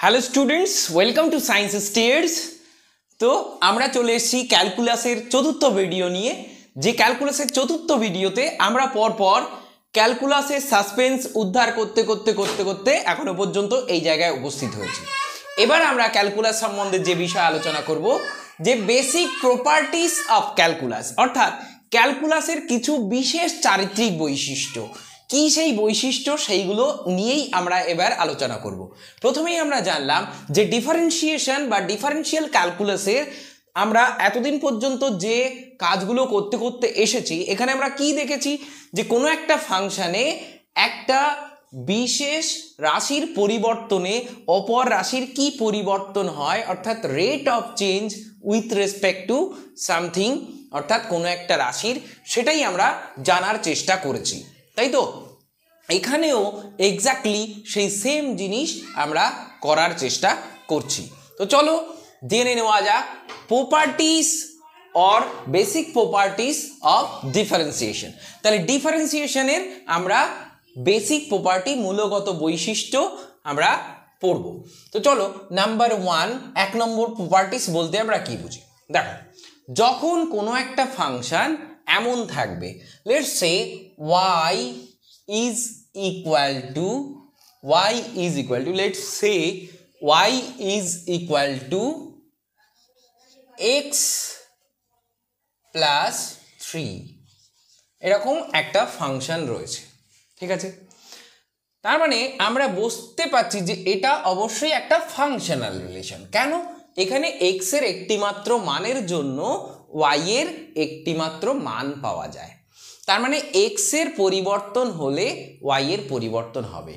Hello students, welcome to science stairs. তো আমরা চলে এসেছি ক্যালকুলাসের চতুর্থ ভিডিও নিয়ে। যে ক্যালকুলাসের চতুর্থ ভিডিওতে আমরা পরপর ক্যালকুলাসের সাসপেন্স উদ্ধার করতে করতে করতে করতে এখনো পর্যন্ত এই জায়গায় উপস্থিত হয়েছি। এবার আমরা ক্যালকুলাস সম্বন্ধে যে বিষয় আলোচনা করব, যে বেসিক প্রপার্টিস অফ ক্যালকুলাস, অর্থাৎ ক্যালকুলাসের কিছু বিশেষ চারিত্রিক বৈশিষ্ট্য। কি সেই বৈশিষ্ট্য, সেইগুলো নিয়েই আমরা এবার আলোচনা করব। প্রথমেই আমরা জানলাম যে ডিফারেন্সিয়েশন বা ডিফারেন্সিয়াল ক্যালকুলাসের আমরা এতদিন পর্যন্ত যে কাজগুলো করতে করতে এসেছি, এখানে আমরা কি দেখেছি যে কোনো একটা ফাংশানে একটা বিশেষ রাশির পরিবর্তনে অপর রাশির কি পরিবর্তন হয়, অর্থাৎ rate of change with respect to something, অর্থাৎ কোনো একটা রাশির, সেটাই আমরা জানার চেষ্টা করেছি, তাই তো? এখানেও এক্স্যাক্টলি সেই সেম জিনিস আমরা করার চেষ্টা করছি। তো চলো জেনে নেওয়া যাক properties or basic properties of differentiation. তাহলে ডিফারেন্সিয়েশনের আমরা বেসিক প্রপার্টি, মূলগত বৈশিষ্ট্য আমরা পড়ব। তো চলো নাম্বার 1, 1 নম্বর প্রপার্টিস বলতে আমরা কি বুঝি। দেখো, যখন কোনো একটা ফাংশন এমন থাকবে, let's say y is equal to let's say y is equal to x plus 3, এরকম একটা ফাংশন রয়েছে, ঠিক আছে? তার মানে আমরা বুঝতে পারছি যে এটা অবশ্যই একটা ফাংশনাল রিলেশন। কেন? এখানে x এর একটিমাত্র মানের জন্য y এর একটিমাত্র মান পাওয়া যায়। তার মানে x এর পরিবর্তন হলে y এর পরিবর্তন হবে।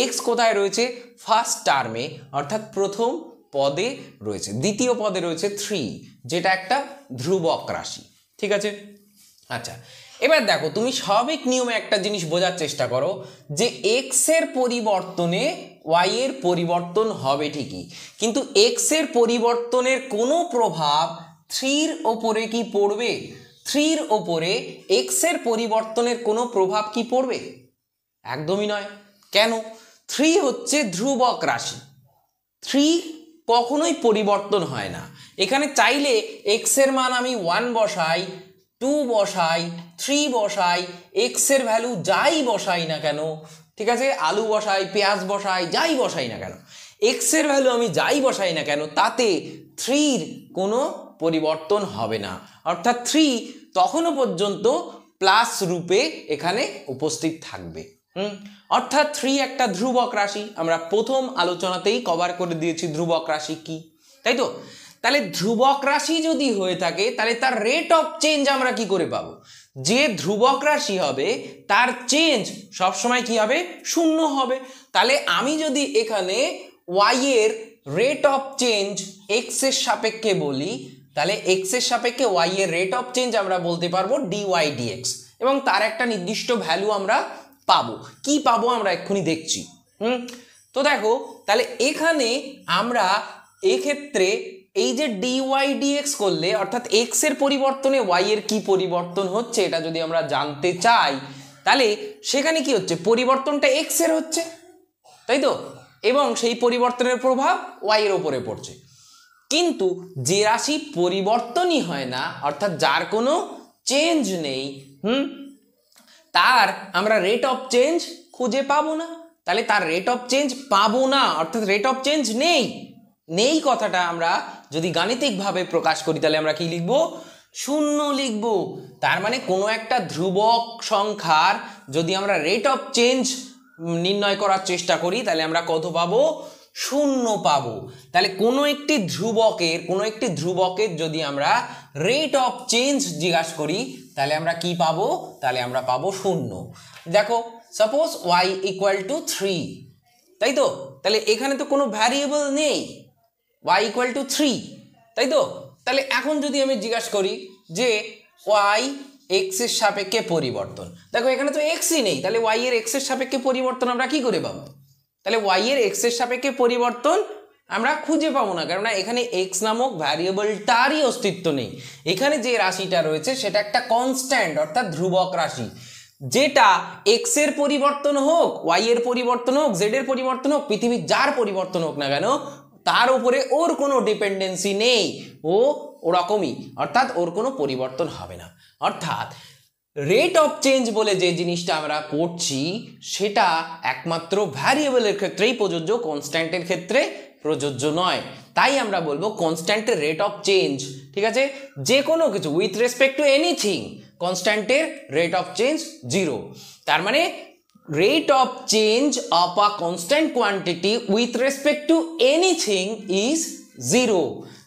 x কোথায় রয়েছে? ফার্স্ট টার্মে, অর্থাৎ প্রথম পদে রয়েছে। দ্বিতীয় পদে রয়েছে 3, যেটা একটা ধ্রুবক রাশি, ঠিক আছে? আচ্ছা, এবার দেখো, তুমি স্বাভাবিক নিয়মে একটা জিনিস বোঝার চেষ্টা করো যে x এর পরিবর্তনে y এর পরিবর্তন হবে ঠিকই, কিন্তু x এর পরিবর্তনের কোনো প্রভাব 3 ওপরে কি পড়বে? 3 ওপরে x এর পরিবর্তনের কোনো প্রভাব কি পড়বে? একদমই নয়। কেন? 3 হচ্ছে ধ্রুবক রাশি, 3 কখনোই পরিবর্তন হয় না। এখানে চাইলে x এর মান আমি 1 বসাই, 2 বসাই, 3 বসাই, x এর ভ্যালু যাই বসাই না কেন, ঠিক আছে? আলু বসাই, পেঁয়াজ বসাই, যাই বসাই না কেন, x এর ভ্যালু আমি যাই বসাই না কেন, তাতে 3 কোনো পরিবর্তন হবে না। অর্থাৎ 3 তখনও পর্যন্ত প্লাস রূপে এখানে উপস্থিত থাকবে। অর্থাৎ 3 একটা ধ্রুবক রাশি। আমরা প্রথম আলোচনাতেই কভার করে দিয়েছি ধ্রুবক রাশি কি, তাই তো? তাহলে ধ্রুবক রাশি যদি হয়ে থাকে, তাহলে তার রেট অফ চেঞ্জ আমরা কি করে পাবো? যে ধ্রুবক রাশি হবে তার চেঞ্জ সবসময় কি হবে? 0 হবে। তাহলে আমি যদি এখানে y এর রেট অফ চেঞ্জ x এর সাপেক্ষে বলি, তাহলে x এর সাপেক্ষে y এর রেট অফ চেঞ্জ আমরা বলতে পারবো dy dx, এবং তার একটা নির্দিষ্ট ভ্যালু আমরা পাবো। কি পাবো আমরা এক্ষুনি দেখছি। তো দেখো, তাহলে এখানে আমরা এক্ষেত্রে এই যে dy dx করলে, অর্থাৎ x এর পরিবর্তনে y এর কি পরিবর্তন হচ্ছে এটা যদি আমরা জানতে চাই, তাহলে সেখানে কি হচ্ছে? পরিবর্তনটা x এর হচ্ছে, তাই তো? এবং সেই পরিবর্তনের প্রভাব y এর উপরে পড়ছে। কিন্তু যে রাশি পরিবর্তনই হয় না, অর্থাৎ যার কোনো চেঞ্জ নেই, তার আমরা রেট অফ চেঞ্জ খুঁজে পাবো না। তাহলে তার রেট অফ চেঞ্জ পাবো না, অর্থাৎ রেট অফ চেঞ্জ নেই কথাটা আমরা যদি গাণিতিকভাবে প্রকাশ করি, তাহলে আমরা কি লিখব? 0 লিখব। তার মানে কোনো একটা ধ্রুবক সংখ্যার যদি আমরা রেট অফ চেঞ্জ নির্ণয় করার চেষ্টা করি, তাহলে আমরা কত পাবো? 0 পাবো। তাহলে কোনো একটি ধ্রুবকের যদি আমরা রেট অফ চেঞ্জ জিজ্ঞাসা করি, তাহলে আমরা কি পাবো? তাহলে আমরা পাবো 0। দেখো, সাপোজ y ইকুয়াল টু 3, তাই তো? তাহলে এখানে তো কোনো ভ্যারিয়েবল নেই, y ইকুয়াল টু 3, তাই তো? তাহলে এখন যদি আমি জিজ্ঞাসা করি যে y x এর সাপেক্ষে পরিবর্তন, দেখো এখানে তো xই নেই, তাহলে y এর x এর সাপেক্ষে পরিবর্তন আমরা কি করে পাবো? তাহলে y এর x এর সাপেক্ষে পরিবর্তন আমরা খুঁজে পাবো না, কেননা এখানে x নামক ভ্যারিয়েবলটারই অস্তিত্ব নেই। এখানে যে রাশিটা রয়েছে সেটা একটা কনস্ট্যান্ট, অর্থাৎ ধ্রুবক রাশি। যেটা এক্স এর পরিবর্তন হোক, ওয়াই এর পরিবর্তন হোক, জেড এর পরিবর্তন হোক, পৃথিবীর যার পরিবর্তন হোক না কেন, তার উপরে ওর কোনো ডিপেন্ডেন্সি নেই, ও ওরকমই, অর্থাৎ ওর কোনো পরিবর্তন হবে না। অর্থাৎ রেট অফ চেঞ্জ বলে যে জিনিসটা আমরা পড়ছি সেটা একমাত্র ভ্যারিয়েবলের ক্ষেত্রেই প্রযোজ্য, কনস্ট্যান্টের ক্ষেত্রে প্রযোজ্য নয়। তাই আমরা বলবো কনস্ট্যান্টের রেট অফ চেঞ্জ, ঠিক আছে, যে কোনো কিছু উইথ রেসপেক্ট টু এনিথিং, কনস্ট্যান্টের রেট অফ চেঞ্জ 0। তার মানে rate of change of a constant quantity with respect to anything is 0।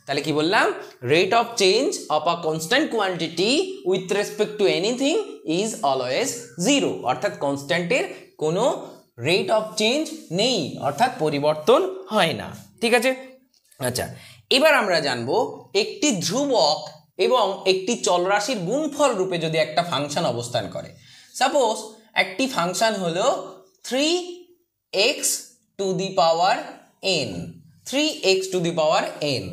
তাহলে কি বললাম, rate of change of a constant quantity with respect to anything is always 0, অর্থাৎ কনস্ট্যান্টের কোনো rate of change নেই, অর্থাৎ পরিবর্তন হয় না, ঠিক আছে। আচ্ছা, এবার আমরা জানবো একটি ধ্রুবক এবং একটি চলরাশির গুণফল রূপে যদি একটা ফাংশন অবস্থান করে। সাপোজ একটি ফাংশন হলো 3x two the power n, 3x two the power n,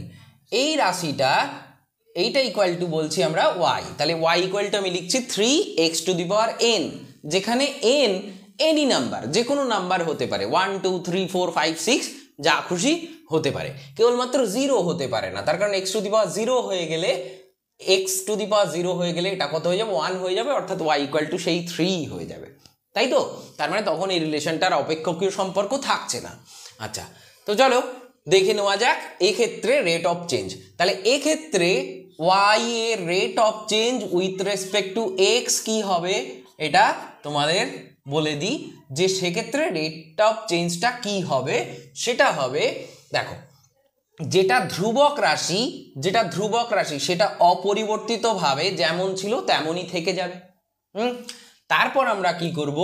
এই রাশিটা এইটা ইকুয়াল টু বলছি আমরা y, তাহলে y ইকুয়াল টু আমি লিখছি 3x two the power n, যেখানে n এনি নাম্বার, যে কোনো নাম্বার হতে পারে, 1 2 3 4 5 6 যা খুশি হতে পারে, কেবলমাত্র 0 হতে পারে না, তার কারণ x টু দি পাওয়ার 0 হয়ে গেলে, x টু দি পাওয়ার 0 হয়ে গেলে এটা কত হয়ে যাবে, 1 হয়ে যাবে, অর্থাৎ y ইকুয়াল টু সেই 3 হয়ে যাবে, তাই তো। তার মানে তখন এই রিলেশনটার অপেক্ষকীয় সম্পর্ক থাকছে না। আচ্ছা, তো চলো দেখে নেওয়া যাক এক্ষেত্রে রেট অফ চেঞ্জ। তাহলে এক্ষেত্রে y এর rate of change with respect two x কি হবে, এটা তোমাদের বলে দিই যে সেক্ষেত্রে রেট অফ চেঞ্জটা কি হবে। সেটা হবে, দেখো, যেটা ধ্রুবক রাশি সেটা অপরিবর্তিতভাবে যেমন ছিল তেমনই থেকে যাবে। তারপর আমরা কি করব,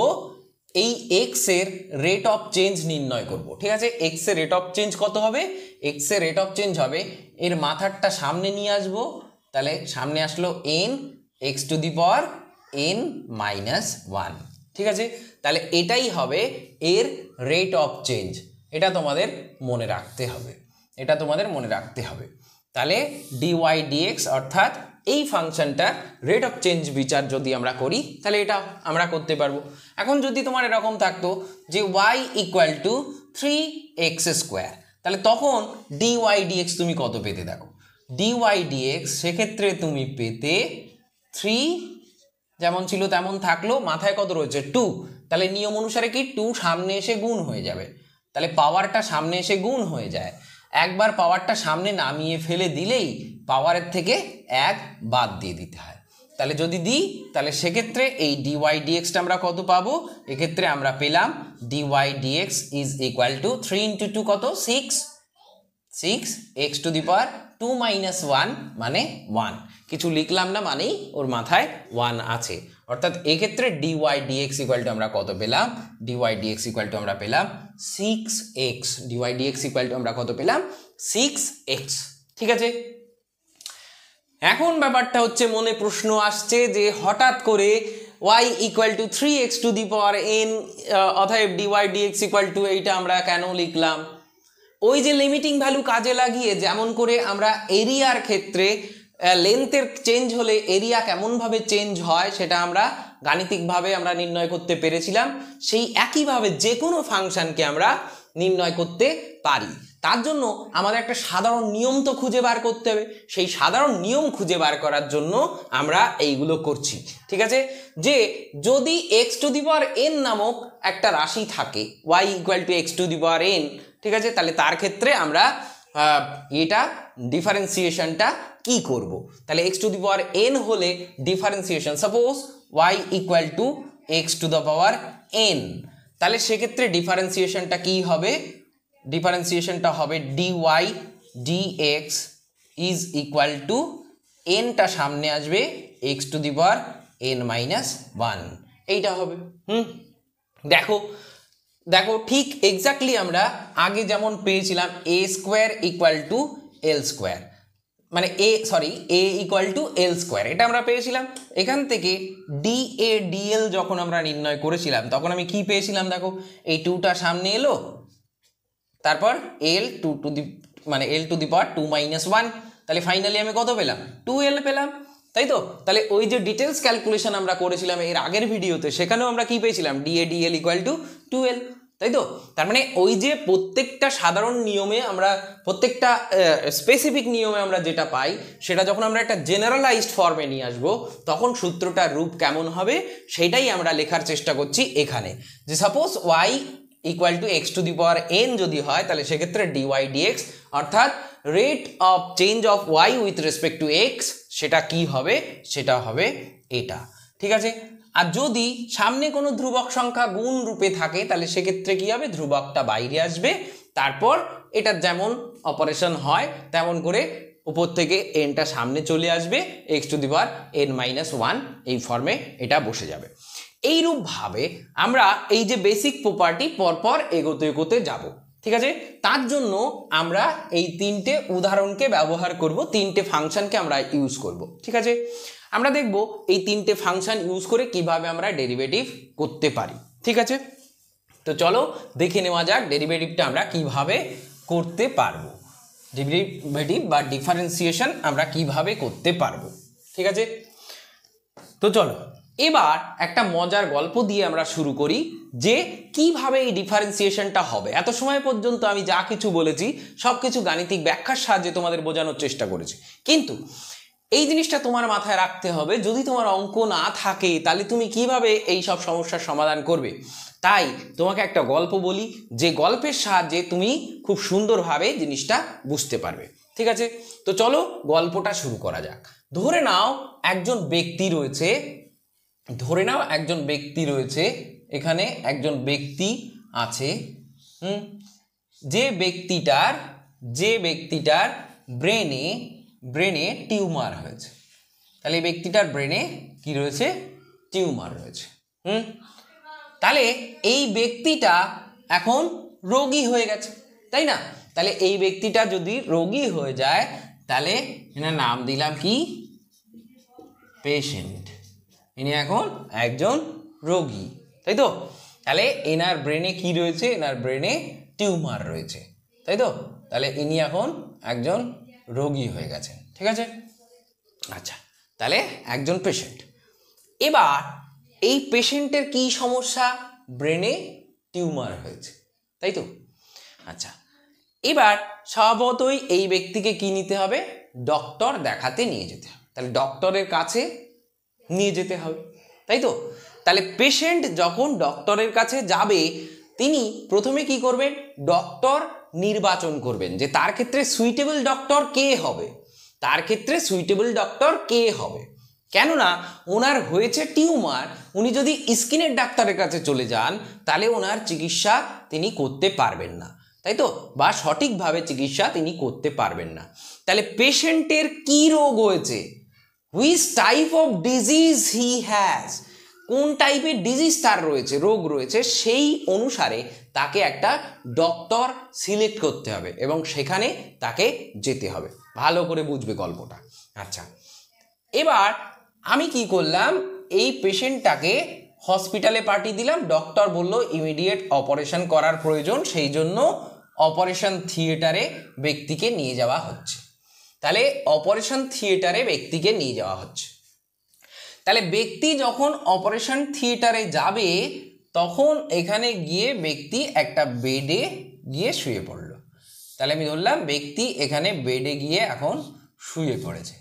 এই x এর রেট অফ চেঞ্জ নির্ণয় করব, ঠিক আছে। x এর রেট অফ চেঞ্জ কত হবে, x এর রেট অফ চেঞ্জ হবে, এর মাথারটা সামনে নিয়ে আসবো, তাহলে সামনে আসলো n x to the power n minus 1, ঠিক আছে। তাহলে এটাই হবে এর রেট অফ চেঞ্জ, এটা তোমাদের মনে রাখতে হবে, তাহলে dy dx অর্থাৎ এই ফাংশনটা রেট অফ চেঞ্জ বিচার যদি আমরা করি তাহলে এটা আমরা করতে পারবো। এখন যদি তোমার এরকম থাকতো যে y equal to 3x square, তাহলে তখন dy dx তুমি কত পেতে, দেখো dy dx সেক্ষেত্রে তুমি পেতে 3 যেমন ছিল তেমন থাকলো, মাথায় কত রয়েছে 2, তাহলে নিয়ম অনুসারে কি 2 সামনে এসে গুণ হয়ে যাবে, তাহলে পাওয়ারটা সামনে এসে গুণ হয়ে যায়, একবার পাওয়ারটা সামনে নামিয়ে ফেলে দিলেই পাওয়ারের থেকে 1 বাদ দিয়ে দিতে হয়। তাহলে যদি দিই তাহলে সেক্ষেত্রে এই dy dxটা আমরা কত পাবো, এক্ষেত্রে আমরা পেলাম dy dx is equal two 3 into 2 কত 6 x to the power 2 minus 1 মানে 1, কিছু লিখলাম না মানেই ওর মাথায় 1 আছে, অর্থাৎ এক্ষেত্রে dy dx ইকুয়াল টু আমরা কত পেলাম, dy dx ইকুয়াল টু আমরা পেলাম 6x, dy dx equal to আমরা কত পেলাম 6x, ঠিক আছে। এখন ব্যাপারটা হচ্ছে মনে প্রশ্ন আসছে যে হঠাৎ করে y equal to 3x two the power n, অতএব dy dx ইকুয়াল টু এইটা আমরা কেন লিখলাম, ওই যে লিমিটিং ভ্যালু কাজে লাগিয়ে যেমন করে আমরা এরিয়ার ক্ষেত্রে লেন্থের চেঞ্জ হলে এরিয়া কেমনভাবে চেঞ্জ হয় সেটা আমরা গাণিতিকভাবে আমরা নির্ণয় করতে পেরেছিলাম, সেই একইভাবে যে কোনো ফাংশনকে আমরা নির্ণয় করতে পারি। তার জন্য আমাদের একটা সাধারণ নিয়ম তো খুঁজে বার করতে হবে, সেই সাধারণ নিয়ম খুঁজে বার করার জন্য আমরা এইগুলো করছি, ঠিক আছে। যে যদি x to the power n নামক একটা রাশি থাকে, y equal to x to the power n, ঠিক আছে, তাহলে তার ক্ষেত্রে আমরা এটা ডিফারেন্সিয়েশনটা কি করব, তাহলে x to the power n হলে differentiation suppose y equal to x to the power n, তাহলে সেক্ষেত্রে ডিফারেন্সিয়েশনটা কি হবে, ডিফারেন্সিয়েশনটা হবে dy dx is equal to nটা সামনে আসবে x to the power n minus 1, এইটা হবে। দেখো ঠিক এক্স্যাক্টলি আমরা আগে যেমন পেয়েছিলাম a square equal to l square, মানে a equal to l square, এটা আমরা পেয়েছিলাম। এখান থেকে dA dl যখন আমরা নির্ণয় করেছিলাম তখন আমি কি পেয়েছিলাম, দেখো এই 2টা সামনে এলো, তারপর l two the power 2 minus 1, তাহলে ফাইনালি আমি কত পেলাম 2l পেলাম। তাই তো? তাহলে ওই যে ডিটেলস ক্যালকুলেশন আমরা করেছিলাম এর আগের ভিডিওতে, সেখানেও আমরা কি পেয়েছিলাম, DA/DL = 2L, তাই তো? তার মানে ওই যে প্রত্যেকটা সাধারণ নিয়মে আমরা, প্রত্যেকটা স্পেসিফিক নিয়মে আমরা যেটা পাই, সেটা যখন আমরা একটা জেনারেলাইজড ফর্মে নিয়ে আসবো, তখন সূত্রটার রূপ কেমন হবে সেটাই আমরা লেখার চেষ্টা করছি এখানে। যে সাপোজ y = x⁴n যদি হয়, তাহলে সেক্ষেত্রে dy/dx অর্থাৎ rate of change of y with respect two x, সেটা কি হবে, সেটা হবে এটা, ঠিক আছে? আর যদি সামনে কোনো ধ্রুবক সংখ্যা গুণ রূপে থাকে, তাহলে সেক্ষেত্রে কি হবে, ধ্রুবকটা বাইরে আসবে, তারপর এটা যেমন অপারেশন হয় তেমন করে উপর থেকে nটা সামনে চলে আসবে, x⁻n-1 এই ফর্মে এটা বসে যাবে। এইরূপভাবে আমরা এই যে বেসিক প্রপার্টি পরপর এগোতে এগোতে যাব, ঠিক আছে? তার জন্য আমরা এই তিনটে উদাহরণকে ব্যবহার করব, তিনটে ফাংশনকে আমরা ইউজ করব, ঠিক আছে? আমরা দেখব এই তিনটে ফাংশন ইউজ করে কিভাবে আমরা ডেরিভেটিভ করতে পারি, ঠিক আছে? তো চলো দেখে নেওয়া যাক ডেরিভেটিভটা আমরা কিভাবে করতে পারবো, ডেরিভেটিভ বা ডিফারেন্সিয়েশন আমরা কিভাবে করতে পারবো, ঠিক আছে? তো চলো এবার একটা মজার গল্প দিয়ে আমরা শুরু করি যে কিভাবে এই ডিফারেন্সিয়েশনটা হবে। এত সময় পর্যন্ত আমি যা কিছু বলেছি সব কিছু গাণিতিক ব্যাখ্যার সাহায্যে তোমাদের বোঝানোর চেষ্টা করেছি, কিন্তু এই জিনিসটা তোমার মাথায় রাখতে হবে, যদি তোমার অঙ্ক না থাকে তাহলে তুমি কিভাবে এই সব সমস্যার সমাধান করবে। তাই তোমাকে একটা গল্প বলি, যে গল্পের সাহায্যে তুমি খুব সুন্দরভাবে জিনিসটা বুঝতে পারবে, ঠিক আছে? তো চলো গল্পটা শুরু করা যাক। ধরে নাও একজন ব্যক্তি রয়েছে, এখানে একজন ব্যক্তি আছে, যে ব্যক্তিটার ব্রেনে টিউমার হয়েছে। তাহলে এই ব্যক্তিটার ব্রেনে কি রয়েছে, টিউমার রয়েছে। তাহলে এই ব্যক্তিটা এখন রোগী হয়ে গেছে, তাই না? তাহলে এই ব্যক্তিটা যদি রোগী হয়ে যায়, তাহলে এনার নাম দিলাম কি, পেশেন্ট। ইনি এখন একজন রোগী, তাই তো? তাহলে এনার ব্রেনে কি রয়েছে, এনার ব্রেনে টিউমার রয়েছে, তাই তো? তাহলে ইনি এখন একজন রোগী হয়ে গেছেন, ঠিক আছে? আচ্ছা, তাহলে একজন পেশেন্ট। এবার এই পেশেন্টের কি সমস্যা, ব্রেনে টিউমার হয়েছে, তাই তো? আচ্ছা, এবার স্বভাবতই এই ব্যক্তিকে কি নিতে হবে, ডক্টর দেখাতে নিয়ে যেতে হবে। তাহলে ডক্টরের কাছে নিয়ে যেতে হবে, তাই তো? তাহলে পেশেন্ট যখন ডক্টরের কাছে যাবে, তিনি প্রথমে কি করবেন, ডক্টর নির্বাচন করবেন যে তার ক্ষেত্রে সুইটেবল ডক্টর কে হবে, কেননা ওনার হয়েছে টিউমার। উনি যদি স্কিনের ডাক্তারের কাছে চলে যান, তাহলে ওনার চিকিৎসা তিনি করতে পারবেন না, তাই তো? বা সঠিকভাবে চিকিৎসা তিনি করতে পারবেন না। তাহলে পেশেন্টের কি রোগ হয়েছে, which type of disease he has, কোন টাইপের ডিজিজ তার রয়েছে, রোগ রয়েছে, সেই অনুসারে তাকে একটা ডক্টর সিলেক্ট করতে হবে এবং সেখানে তাকে যেতে হবে। ভালো করে বুঝবে গল্পটা। আচ্ছা, এবার আমি কি করলাম, এই পেশেন্টটাকে হসপিটালে পাঠিয়ে দিলাম। ডক্টর বলল ইমিডিয়েট অপারেশন করার প্রয়োজন, সেই জন্য অপারেশন থিয়েটারে ব্যক্তিকে নিয়ে যাওয়া হচ্ছে। তাহলে অপারেশন থিয়েটারে ব্যক্তিকে নিয়ে যাওয়া হচ্ছে। তাহলে ব্যক্তি যখন অপারেশন থিয়েটারে যাবে, তখন এখানে গিয়ে ব্যক্তি একটা বেডে গিয়ে শুয়ে পড়ল। তাহলে আমি ধরলাম ব্যক্তি এখানে বেডে গিয়ে এখন শুয়ে পড়েছে।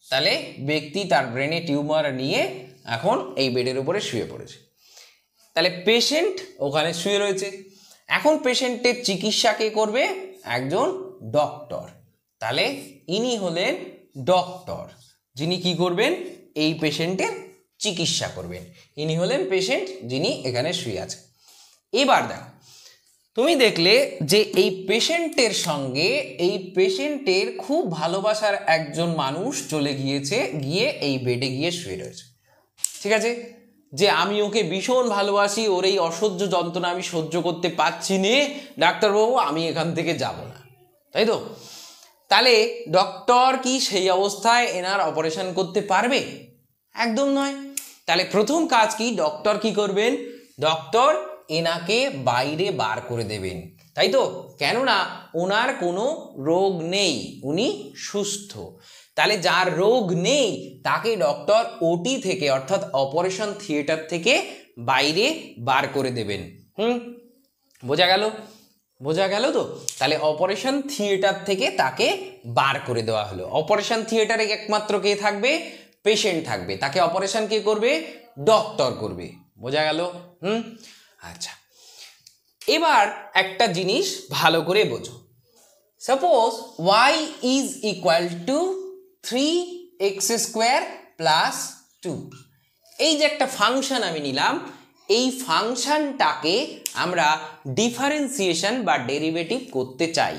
তাহলে ব্যক্তি তার ব্রেনে টিউমার নিয়ে এখন এই বেডের উপরে শুয়ে পড়েছে। তাহলে পেশেন্ট ওখানে শুয়ে রয়েছে। এখন পেশেন্টের চিকিৎসা কে করবে, একজন ডক্টর। তাহলে ইনি হলেন ডক্টর, যিনি কি করবেন, এই পেশেন্টের চিকিৎসা করবেন। ইনি হলেন পেশেন্ট, যিনি এখানে শুয়ে আছে। এবার দেখো, তুমি দেখলে যে এই পেশেন্টের সঙ্গে এই পেশেন্টের খুব ভালোবাসার একজন মানুষ চলে গিয়েছে, গিয়ে এই বেডে গিয়ে শুয়ে রয়েছে, ঠিক আছে? যে আমি ওকে ভীষণ ভালোবাসি, ওর এই অসহ্য যন্ত্রণা আমি সহ্য করতে পারছি নে, ডাক্তারবাবু আমি এখান থেকে যাব না, তাই তো? তাহলে ডক্টর কি সেই অবস্থায় এনার অপারেশন করতে পারবে? একদম নয়। তাহলে প্রথম কাজ কি, ডক্টর কি করবেন, ডক্টর এনাকে বাইরে বার করে দেবেন, তাই তো? কেননা ওনার কোনো রোগ নেই, উনি সুস্থ। তাহলে যার রোগ নেই তাকে ডক্টর ওটি থেকে অর্থাৎ অপারেশন থিয়েটার থেকে বাইরে বার করে দেবেন। বোঝা গেল? বোঝা গেল তো? তাহলে অপারেশন থিয়েটার থেকে তাকে বার করে দেওয়া হলো। অপারেশন থিয়েটারে একমাত্র কে থাকবে? পেশেন্ট থাকবে। তাকে অপারেশন কে করবে? ডক্টর করবে। বোঝা গেল? আচ্ছা, এবার একটা জিনিস ভালো করে বোঝো। Suppose y is equal two 3x² plus 2। এই যে একটা ফাংশন আমি নিলাম, এই ফাংশনটাকে আমরা ডিফারেন্সিয়েশন বা ডেরিভেটিভ করতে চাই।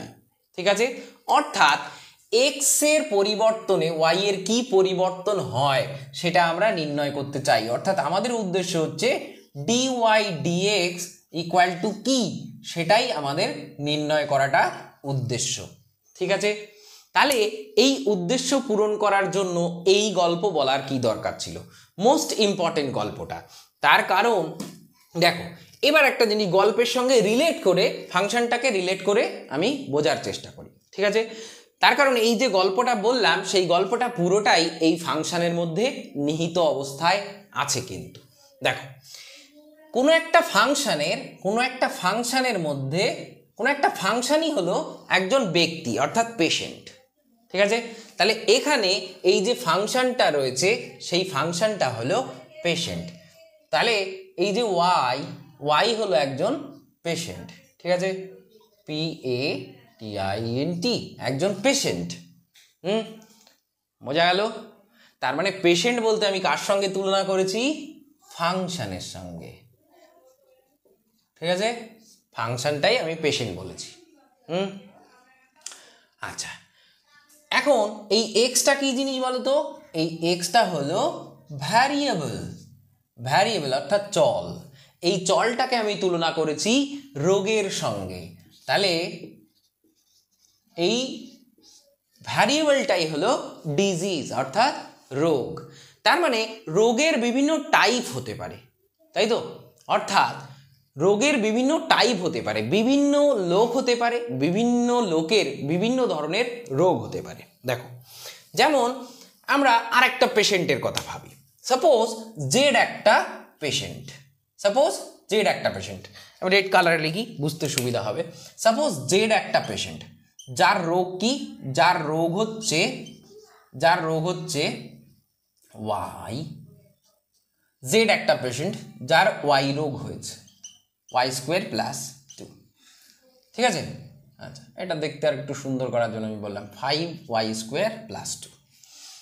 ঠিক আছে? অর্থাৎ x এর পরিবর্তনে y এর কি পরিবর্তন হয় সেটা আমরা নির্ণয় করতে চাই। অর্থাৎ আমাদের উদ্দেশ্য হচ্ছে dy dx ইকুয়াল টু কি সেটাই আমাদের নির্ণয় করাটা উদ্দেশ্য। ঠিক আছে? তাহলে এই উদ্দেশ্য পূরণ করার জন্য এই গল্প বলার কি দরকার ছিল? মোস্ট ইম্পর্টেন্ট গল্পটা। তার কারণ দেখো, এবার একটা জিনিস গল্পের সঙ্গে রিলেট করে, ফাংশনটাকে রিলেট করে আমি বোঝার চেষ্টা করি। ঠিক আছে? তার কারণ এই যে গল্পটা বললাম সেই গল্পটা পুরোটাই এই ফাংশনের মধ্যে নিহিত অবস্থায় আছে। কিন্তু দেখো, কোনো একটা ফাংশনের মধ্যে কোনো একটা ফাংশনই হলো একজন ব্যক্তি অর্থাৎ পেশেন্ট। ঠিক আছে? তাহলে এখানে এই যে ফাংশনটা রয়েছে সেই ফাংশনটা হলো পেশেন্ট। তাহলে এই যে y হলো একজন পেশেন্ট। ঠিক আছে? PATIENT, একজন পেশেন্ট। বোঝা গেল? তার মানে পেশেন্ট বলতে আমি কার সঙ্গে তুলনা করেছি? ফাংশনের সঙ্গে। ঠিক আছে? ফাংশনটাই আমি পেশেন্ট বলেছি। আচ্ছা, এখন এই এক্সটা কি জিনিস বলো তো? এই এক্সটা হলো ভ্যারিয়েবল অর্থাৎ চল। এই চলটাকে আমি তুলনা করেছি রোগের সঙ্গে। তাহলে এই ভ্যারিয়েবলটাই হলো ডিজিজ অর্থাৎ রোগ। তার মানে রোগের বিভিন্ন টাইপ হতে পারে, তাই তো? অর্থাৎ রোগের বিভিন্ন টাইপ হতে পারে, বিভিন্ন লোক হতে পারে, বিভিন্ন লোকের বিভিন্ন ধরনের রোগ হতে পারে। দেখো, যেমন আমরা আরেকটা পেশেন্টের কথা ভাবি। সাপোজ জেড একটা পেশেন্ট। আমি রেড কালারে লিখি, বুঝতে সুবিধা হবে। সাপোজ জেড একটা পেশেন্ট, যার রোগ কি? যার রোগ হচ্ছে ওয়াই। জেড একটা পেশেন্ট যার ওয়াই রোগ হয়েছে, y² প্লাস 2। ঠিক আছে? আচ্ছা, এটা দেখতে আর একটু সুন্দর করার জন্য আমি বললাম 5y² প্লাস 2।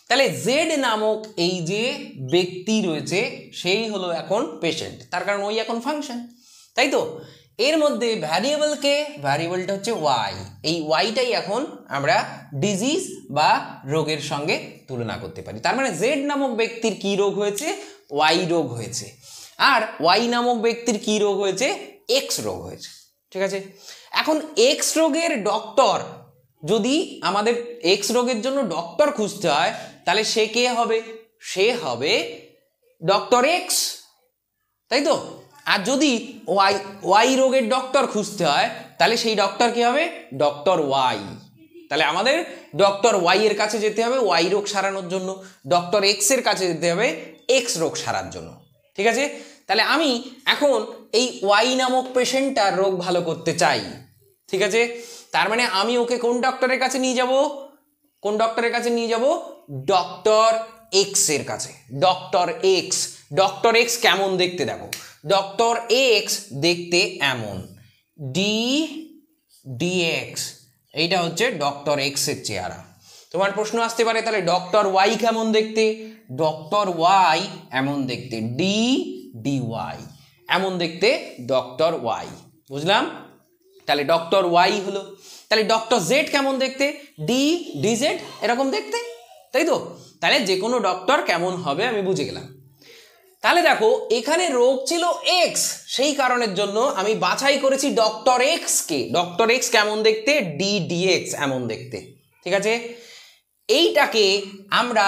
তাহলে জেড নামক এই যে ব্যক্তি রয়েছে সেই হলো এখন পেশেন্ট, তার কারণ ওই এখন ফাংশন, তাই তো? এর মধ্যে ভ্যারিয়েবলটা হচ্ছে ওয়াই। এই ওয়াইটাই এখন আমরা ডিজিজ বা রোগের সঙ্গে তুলনা করতে পারি। তার মানে জেড নামক ব্যক্তির কি রোগ হয়েছে? ওয়াই রোগ হয়েছে। আর ওয়াই নামক ব্যক্তির কি রোগ হয়েছে? এক্স রোগ হয়েছে। ঠিক আছে? এখন এক্স রোগের ডক্টর, যদি আমাদের এক্স রোগের জন্য ডক্টর খুঁজতে হয় তাহলে সে কে হবে? সে হবে ডক্টর এক্স, তাই তো? আর যদি ওয়াই রোগের ডক্টর খুঁজতে হয় তাহলে সেই ডক্টর কি হবে? Doctor y. তাহলে আমাদের ডক্টর ওয়াই এর কাছে যেতে হবে ওয়াই রোগ সারানোর জন্য, ডক্টর এক্স এর কাছে যেতে হবে এক্স রোগ সারার জন্য। ঠিক আছে? তাহলে আমি এখন এই ওয়াই নামক পেশেন্টটার রোগ ভালো করতে চাই। ঠিক আছে? তার মানে আমি ওকে কোন ডক্টরের কাছে নিয়ে যাব? ডক্টর এক্স এর কাছে। ডক্টর এক্স কেমন দেখতে দেখো, ডক্টর এক্স দেখতে এমন, DX, এইটা হচ্ছে ডক্টর এক্স এর চেহারা। তোমার প্রশ্ন আসতে পারে তাহলে ডক্টর ওয়াই কেমন দেখতে? ডক্টর ওয়াই এমন দেখতে, DY, এমন দেখতে ডক্টর ওয়াই। বুঝলাম? তাহলে ডক্টর ওয়াই হলো। তাহলে ডক্টর জেড কেমন দেখতে? DZ, এরকম দেখতে, তাই তো? তাহলে যে কোনো ডক্টর কেমন হবে আমি বুঝে গেলাম। তাহলে দেখো, এখানে রোগ ছিল এক্স, সেই কারণের জন্য আমি বাছাই করেছি ডক্টর এক্স কে। ডক্টর এক্স কেমন দেখতে? DX এমন দেখতে। ঠিক আছে? এইটাকে আমরা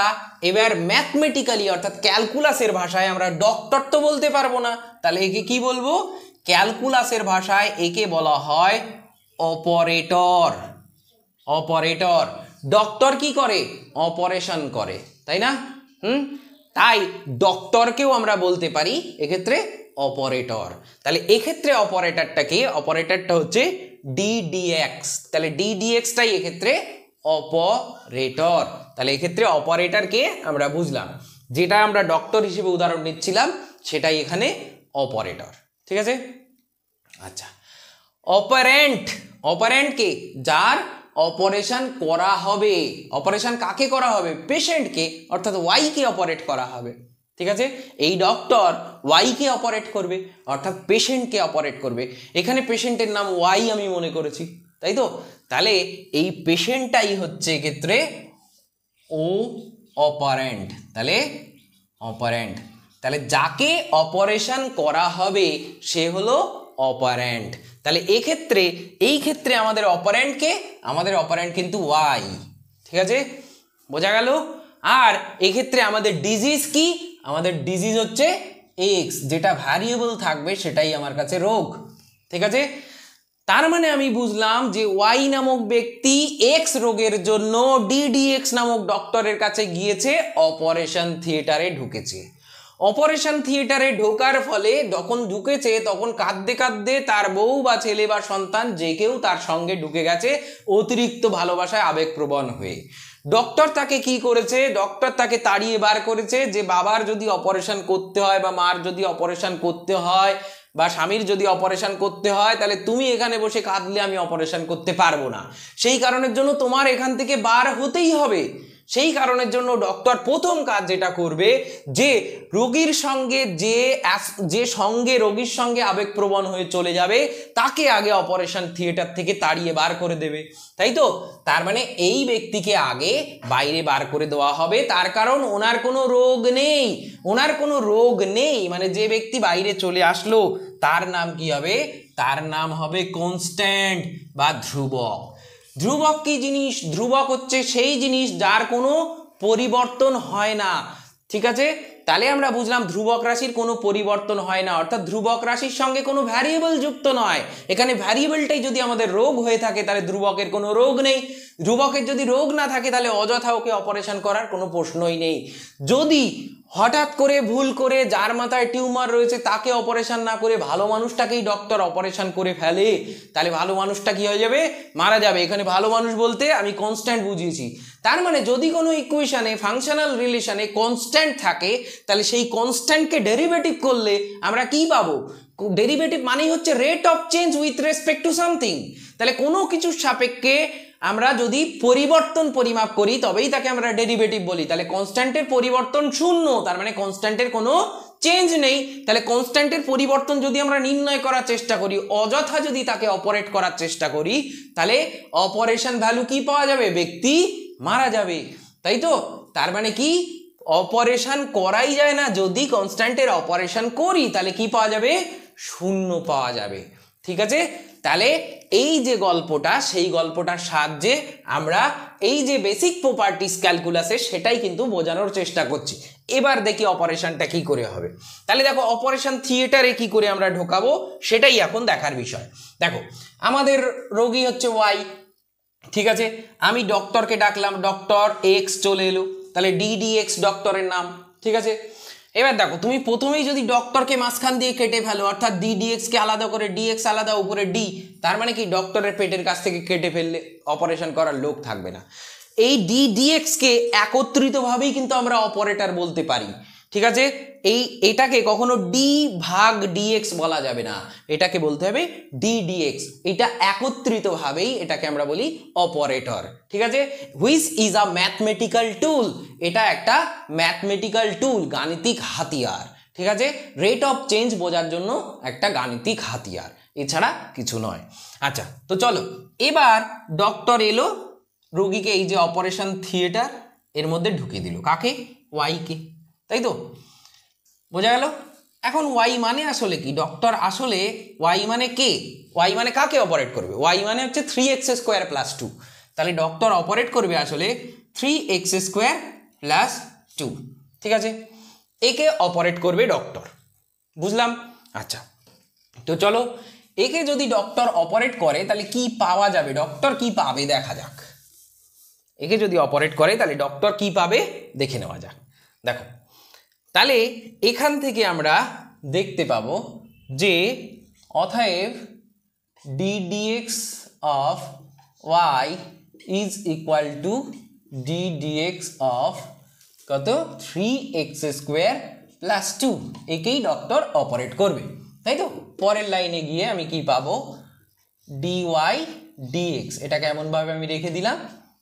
এবার ম্যাথমেটিক্যালি অর্থাৎ ক্যালকুলাসের ভাষায় আমরা ডক্টর তো বলতে পারবো না, তাহলে একে কি বলবো? ক্যালকুলাসের ভাষায় একে বলা হয় অপারেটর। ডক্টর কি করে? অপারেশন করে, তাই না? তাই ডক্টরকেও আমরা বলতে পারি এক্ষেত্রে অপারেটর। তাহলে এক্ষেত্রে অপারেটরটা কি? অপারেটরটা হচ্ছে ডিডিএক্স। তাহলে ডিডিএক্সটাই এক্ষেত্রে অপারেটর। তাহলে এক্ষেত্রে অপারেটরকে আমরা বুঝলাম, যেটা আমরা ডক্টর হিসেবে উদাহরণ নিচ্ছিলাম সেটাই এখানে অপারেটর। ঠিক আছে? আচ্ছা, অপারেন্ট, অপারেন্ট কে? যার অপারেশন করা হবে। অপারেশন কাকে করা হবে? পেশেন্টকে, অর্থাৎ ওয়াইকে অপারেট করা হবে। ঠিক আছে? এই ডক্টর ওয়াইকে অপারেট করবে, অর্থাৎ পেশেন্টকে অপারেট করবে। এখানে পেশেন্টের নাম ওয়াই আমি মনে করেছি, তাই তো? তাহলে এই পেশেন্টটাই হচ্ছে এক্ষেত্রে ও অপারেন্ট। তাহলে অপারেন্ট, তাহলে যাকে অপারেশন করা হবে সে হলো অপারেন্ট। তাহলে এক্ষেত্রে, এই ক্ষেত্রে আমাদের অপারেন্টকে, আমাদের অপারেন্ট কিন্তু ওয়াই। ঠিক আছে? বোঝা গেল? আর এক্ষেত্রে আমাদের ডিজিজ কি? আমাদের ডিজিজ হচ্ছে এক্স, যেটা ভ্যারিয়েবল থাকবে সেটাই আমার কাছে রোগ। ঠিক আছে? তার মানে আমি বুঝলাম যে ওয়াই নামক ব্যক্তি এক্স রোগের জন্য ডিডিএক্স নামক ডক্টরের কাছে গিয়েছে, অপারেশন থিয়েটারে ঢুকেছে। অপারেশন থিয়েটারে ঢোকার ফলে যখন ঢুকেছে তখন কাঁদতে কাঁদতে তার বউ বা ছেলে বা সন্তান যে কেউ তার সঙ্গে ঢুকে গেছে অতিরিক্ত ভালোবাসায় আবেগপ্রবণ হয়ে। ডক্টর তাকে কি করেছে? ডক্টর তাকে তাড়িয়ে বার করেছে যে বাবার যদি অপারেশন করতে হয় বা মার যদি অপারেশন করতে হয় বা স্বামীর যদি অপারেশন করতে হয় তাহলে তুমি এখানে বসে কাঁদলে আমি অপারেশন করতে পারবো না, সেই কারণের জন্য তোমার এখান থেকে বার হতেই হবে। সেই কারণের জন্য ডক্টর প্রথম কাজ যেটা করবে, যে রোগীর সঙ্গে যে সঙ্গে রোগীর সঙ্গে আবেগপ্রবণ হয়ে চলে যাবে তাকে আগে অপারেশন থিয়েটার থেকে তাড়িয়ে বার করে দেবে, তাই তো? তার মানে এই ব্যক্তিকে আগে বাইরে বার করে দেওয়া হবে, তার কারণ ওনার কোনো রোগ নেই। ওনার কোনো রোগ নেই মানে যে ব্যক্তি বাইরে চলে আসলো তার নাম কি হবে? তার নাম হবে কনস্ট্যান্ট বা ধ্রুবক। ধ্রুবক কি জিনিস? ধ্রুবক হচ্ছে সেই জিনিস যার কোনো পরিবর্তন হয় না। ঠিক আছে? তাহলে আমরা বুঝলাম ধ্রুবক রাশির কোনো পরিবর্তন হয় না, অর্থাৎ ধ্রুবক রাশির সঙ্গে কোনো ভ্যারিয়েবল যুক্ত নয়। এখানে ভ্যারিয়েবলটাই যদি আমাদের রোগ হয়ে থাকে তাহলে ধ্রুবকের কোনো রোগ নেই। ধ্রুবকের যদি রোগ না থাকে তাহলে অযথা ওকে অপারেশন করার কোনো প্রশ্নই নেই। যদি হঠাৎ করে ভুল করে যার মাথায় টিউমার রয়েছে তাকে অপারেশন না করে ভালো মানুষটাকেই ডক্টর অপারেশন করে ফেলে, তাহলে ভালো মানুষটা কি হয়ে যাবে? মারা যাবে। এখানে ভালো মানুষ বলতে আমি কনস্ট্যান্ট বুঝিয়েছি। তার মানে যদি কোনো ইকুয়েশনে ফাংশনাল রিলেশনে কনস্ট্যান্ট থাকে তাহলে সেই কনস্ট্যান্টকে ডেরিভেটিভ করলে আমরা কি পাবো? ডেরিভেটিভ মানেই হচ্ছে rate of change with respect to something. তাহলে কোনো কিছুর সাপেক্ষে আমরা যদি পরিবর্তন পরিমাপ করি তবেই তাকে আমরা ডেরিভেটিভ বলি। তাহলে কনস্ট্যান্টের পরিবর্তন শূন্য, তার মানে কনস্ট্যান্টের কোনো চেঞ্জ নেই। তাহলে কনস্ট্যান্টের পরিবর্তন যদি আমরা নির্ণয় করার চেষ্টা করি, অযথা যদি তাকে অপারেট করার চেষ্টা করি, তাহলে অপারেশন ভ্যালু কি পাওয়া যাবে? ব্যক্তি মারা যাবে, তাই তো? তার মানে কি? অপারেশন করাই যায় না। যদি কনস্ট্যান্টের অপারেশন করি তাহলে কি পাওয়া যাবে? শূন্য পাওয়া যাবে। ঠিক আছে? তাহলে এই যে গল্পটা, সেই গল্পটার সাহায্যে আমরা এই যে বেসিক প্রপার্টিস ক্যালকুলাসে সেটাই কিন্তু বোঝানোর চেষ্টা করছি। এবার দেখি অপারেশনটা কি করে হবে। তাহলে দেখো অপারেশন থিয়েটারে কি করে আমরা ঢোকাবো সেটাই এখন দেখার বিষয়। দেখো আমাদের রোগী হচ্ছে ওয়াই, ঠিক আছে? আমি ডক্টরকে ডাকলাম, ডক্টর এক্স চলে এলো, তাহলে ডিডিএক্স ডক্টরের নাম। ঠিক আছে? এবার দেখো তুমি প্রথমেই যদি ডক্টরকে মাঝখান দিয়ে কেটে ফেলো, অর্থাৎ ডিডিএক্স কে আলাদা করে ডিএক্স আলাদা উপরে ডি, তার মানে কি ডক্টরের পেটের কাছ থেকে কেটে ফেললে অপারেশন করার লোক থাকবে না। এই ডিডিএক্স কে একত্রিতভাবেই কিন্তু আমরা অপারেটর বলতে পারি। ঠিক আছে? এটাকে কখনো ডি ভাগ ডিএক্স বলা যাবে না, এটাকে বলতে হবে ডিডিএক্স। এটা একত্রিতভাবেই এটাকে আমরা বলি অপারেটর। ঠিক আছে? হুইচ ইজ আ ম্যাথমেটিক্যাল টুল, এটা একটা ম্যাথমেটিক্যাল টুল, গাণিতিক হাতিয়ার। ঠিক আছে? রেট অফ চেঞ্জ বোঝার জন্য একটা গাণিতিক হাতিয়ার, এছাড়া কিছু নয়। আচ্ছা, তো চলো এবার ডক্টর এলো, রোগীকে এই যে অপারেশন থিয়েটার এর মধ্যে ঢুকিয়ে দিল, কাকে? ওয়াইকে, তাই তো? বোঝা গেল? এখন ওয়াই মানে আসলে কি? ডক্টর আসলে ওয়াই মানে কে? ওয়াই মানে কাকে অপারেট করবে? ওয়াই মানে হচ্ছে 3x² + 2। তাহলে ডক্টর অপারেট করবে আসলে 3x² + 2। ঠিক আছে? একে অপারেট করবে ডক্টর, বুঝলাম? আচ্ছা, তো চলো একে যদি ডক্টর অপারেট করে তাহলে কি পাওয়া যাবে, ডক্টর কি পাবে দেখা যাক। একে যদি অপারেট করে তাহলে ডক্টর কি পাবে দেখে নেওয়া যাক। দেখো তাহলে এখান থেকে আমরা দেখতে পাবো যে অতএব d dx of y is equal to d dx of কত 3x² + 2 একেই ডক্টর অপারেট করবে, তাই তো। পরের লাইনে গিয়ে আমি কি পাবো dy dx, এটাকে এমনভাবে আমি রেখে দিলাম,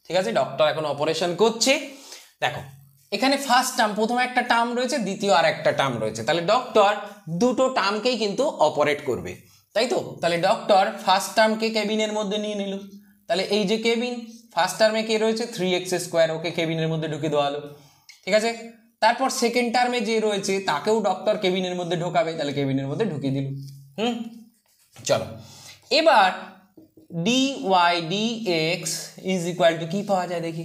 ঠিক আছে। ডক্টর এখন অপারেশন করছে। দেখো এখানে ফার্স্ট টার্ম, প্রথমে একটা টার্ম রয়েছে, দ্বিতীয় আর একটা টার্ম রয়েছে, তাহলে ডক্টর দুটো টার্মকেই কিন্তু অপারেট করবে, তাই তো। তাহলে ডক্টর ফার্স্ট টার্মকে কেবিনের মধ্যে নিয়ে নিল, তাহলে এই যে কেবিন, ফার্স্ট টার্মে কে রয়েছে 3x², ওকে কেবিনের মধ্যে ঢুকে দেওয়া হলো, ঠিক আছে। তারপর সেকেন্ড টার্মে যে রয়েছে তাকেও ডক্টর কেবিনের মধ্যে ঢোকাবে, তাহলে কেবিনের মধ্যে ঢুকিয়ে দিল। চলো এবার dy dx is equal two কি পাওয়া যায় দেখি।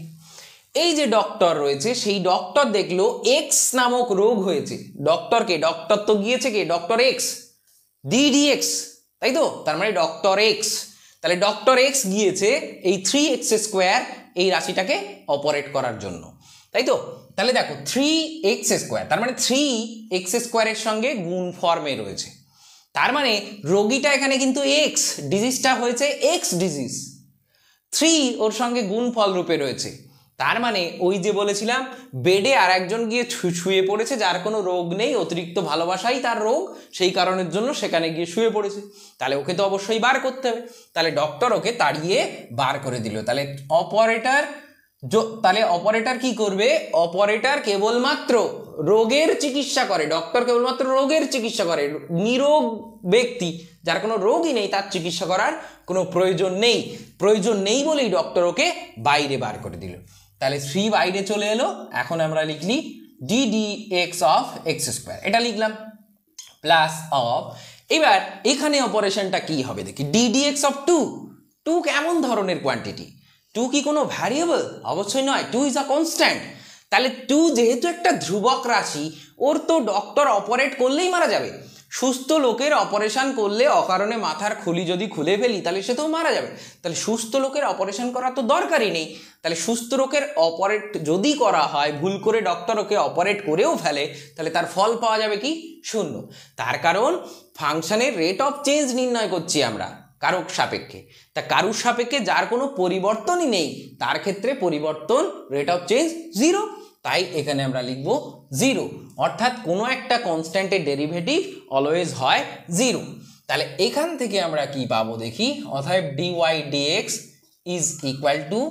এই যে ডক্টর রয়েছে সেই ডক্টর দেখলো এক্স নামক রোগ হয়েছে, ডক্টরকে, ডক্টর তো গিয়েছে কে ডক্টর এক্স, ডি ডিএক্স, তাই তো। তার মানে ডক্টর এক্স, তাহলে ডক্টর এক্স গিয়েছে এই 3x² এই রাশিটাকে অপারেট করার জন্য, তাই তো। তাহলে দেখো 3x², তার মানে 3x² এর সঙ্গে গুণ ফর্মে রয়েছে, তার মানে রোগীটা এখানে কিন্তু এক্স, ডিজিজটা হয়েছে এক্স ডিজিজ, 3 ওর সঙ্গে গুণ ফল রূপে রয়েছে। তার মানে ওই যে বলেছিলাম বেডে আর একজন গিয়ে শুয়ে পড়েছে যার কোনো রোগ নেই, অতিরিক্ত ভালোবাসাই তার রোগ, সেই কারণের জন্য সেখানে গিয়ে শুয়ে পড়েছে, তাহলে ওকে তো অবশ্যই বার করতে হবে, তাহলে ডক্টর ওকে তাড়িয়ে বার করে দিল। তাহলে অপারেটর কি করবে, অপারেটর কেবলমাত্র রোগের চিকিৎসা করে, ডক্টর কেবলমাত্র রোগের চিকিৎসা করে, নিরোগ ব্যক্তি যার কোনো রোগই নেই তার চিকিৎসা করার কোনো প্রয়োজন নেই বলেই ডক্টর ওকে বাইরে বার করে দিল। তাহলে 3 বাইরে চলে এলো, এখন আমরা লিখলি ডি ডিএক্স অফ x², এটা লিখলাম প্লাস অফ, এবার এখানে অপারেশনটা কি হবে দেখি, ডি ডিএক্স অফ 2 কেমন ধরনের কোয়ান্টিটি, 2 কি কোনো ভ্যারিয়েবল, অবশ্যই নয়, 2 ইজ আ কনস্ট্যান্ট। তাহলে 2 যেহেতু একটা ধ্রুবক রাশি, ওর তো ডক্টর অপারেট করলেই মারা যাবে, সুস্থ লোকের অপারেশন করলে অকারণে মাথার খুলি যদি খুলে ফেলি তাহলে সে তো মারা যাবে, তাহলে সুস্থ লোকের অপারেশন করা তো দরকারই নেই। তাহলে সুস্থ লোকের অপারেট যদি করা হয়, ভুল করে ডক্টর ওকে অপারেট করেও ফেলে, তাহলে তার ফল পাওয়া যাবে কি 0। তার কারণ ফাংশনের রেট অফ চেঞ্জ নির্ণয় করছি আমরা কারক সাপেক্ষে, তা কারুর সাপেক্ষে যার কোনো পরিবর্তনই নেই তার ক্ষেত্রে পরিবর্তন রেট অফ চেঞ্জ 0, তাই এখানে আমরা লিখব 0, অর্থাৎ কোনো একটা কনস্ট্যান্টের ডেরিভেটিভ অলওয়েজ হয় 0। তাহলে এখান থেকে আমরা কি পাবো দেখি, অতএব dy dx is equal two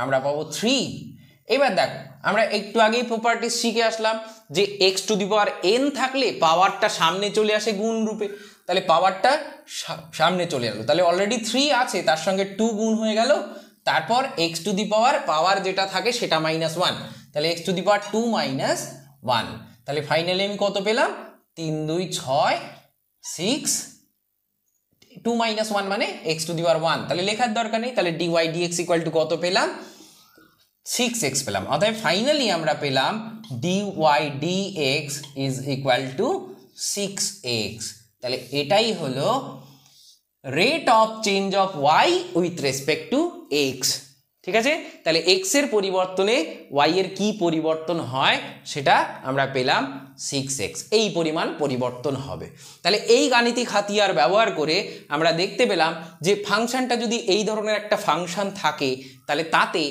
আমরা পাবো 3। এবার দেখো আমরা একটু আগেই প্রপার্টিজ শিখে আসলাম যে x⁴n থাকলে পাওয়ারটা সামনে চলে আসে গুণ রূপে, তাহলে পাওয়ারটা সামনে চলে এলো, তাহলে অলরেডি 3 আছে, তার সঙ্গে 2 গুণ হয়ে গেল, তারপর পাওয়ার যেটা থাকে সেটা -1, তাহলে x⁴ 2 - 1, তাহলে ফাইনালি আমি কত পেলাম 3 2 6 6, 2 - 1 মানে x⁴1, তাহলে লেখার দরকার নেই, তাহলে dy dx ইকুয়াল টু কত পেলাম 6x পেলাম, অতএব ফাইনালি আমরা পেলাম dy dx is equal two 6x। তাহলে এটাই হলো rate of change of y with respect two x, ঠিক আছে। তাহলে x এর পরিবর্তনে y এর কি পরিবর্তন হয় সেটা আমরা পেলাম 6x, এই পরিমাণ পরিবর্তন হবে। তাহলে এই গাণিতিক হাতিয়ার ব্যবহার করে আমরা দেখতে পেলাম যে ফাংশনটা যদি এই ধরনের একটা ফাংশন থাকে তাহলে তাতে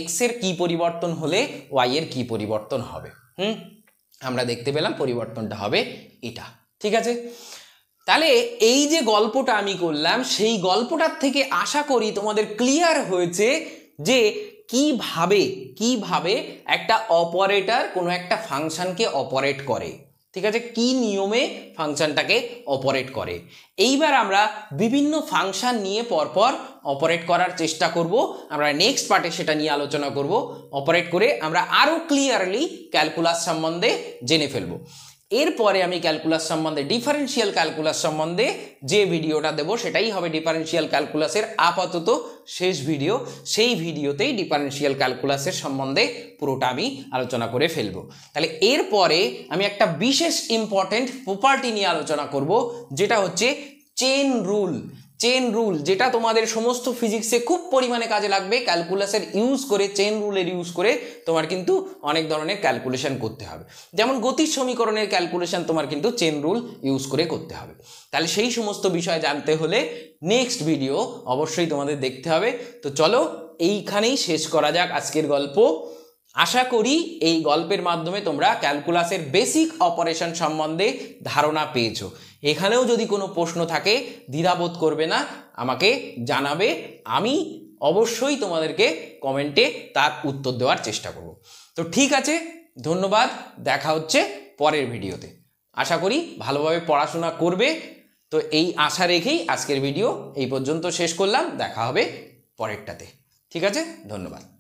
x এর কি পরিবর্তন হলে y এর কি পরিবর্তন হবে, আমরা দেখতে পেলাম পরিবর্তনটা হবে এটা, ঠিক আছে। তাহলে এই যে গল্পটা আমি করলাম সেই গল্পটার থেকে আশা করি তোমাদের ক্লিয়ার হয়েছে যে কিভাবে একটা অপারেটর কোনো একটা ফাংশনকে অপারেট করে, ঠিক আছে, কি নিয়মে ফাংশনটাকে অপারেট করে। এইবার আমরা বিভিন্ন ফাংশন নিয়ে পরপর অপারেট করার চেষ্টা করব, আমরা নেক্সট পার্টে সেটা নিয়ে আলোচনা করব, অপারেট করে আমরা আরও ক্লিয়ারলি ক্যালকুলাস সম্বন্ধে জেনে ফেলব। এরপরে আমি ক্যালকুলাস সম্বন্ধে, ডিফারেন্সিয়াল ক্যালকুলাস সম্বন্ধে যে ভিডিওটা দেব সেটাই হবে ডিফারেন্সিয়াল ক্যালকুলাসের আপাতত শেষ ভিডিও, সেই ভিডিওতেই ডিফারেন্সিয়াল ক্যালকুলাসের সম্বন্ধে পুরোটা আমি আলোচনা করে ফেলব। তাহলে এরপরে আমি একটা বিশেষ ইম্পর্টেন্ট প্রপার্টি নিয়ে আলোচনা করব, যেটা হচ্ছে চেন রুল। চেন রুল, যেটা তোমাদের সমস্ত ফিজিক্সে খুব পরিমাণে কাজে লাগবে, ক্যালকুলাসের ইউজ করে, চেন রুলের ইউজ করে তোমার কিন্তু অনেক ধরনের ক্যালকুলেশন করতে হবে। যেমন গতির সমীকরণের ক্যালকুলেশন তোমার কিন্তু চেন রুল ইউজ করে করতে হবে। তাহলে সেই সমস্ত বিষয় জানতে হলে নেক্সট ভিডিও অবশ্যই তোমাদের দেখতে হবে। তো চলো এইখানেই শেষ করা যাক আজকের গল্প। আশা করি এই গল্পের মাধ্যমে তোমরা ক্যালকুলাসের বেসিক অপারেশন সম্বন্ধে ধারণা পেয়েছো। এখানেও যদি কোনো প্রশ্ন থাকে দ্বিধাবোধ করবে না, আমাকে জানাবে, আমি অবশ্যই তোমাদেরকে কমেন্টে তার উত্তর দেওয়ার চেষ্টা করব। তো ঠিক আছে, ধন্যবাদ, দেখা হচ্ছে পরের ভিডিওতে। আশা করি ভালোভাবে পড়াশোনা করবে। তো এই আশা রেখেই আজকের ভিডিও এই পর্যন্ত শেষ করলাম, দেখা হবে পরেরটাতে। ঠিক আছে, ধন্যবাদ।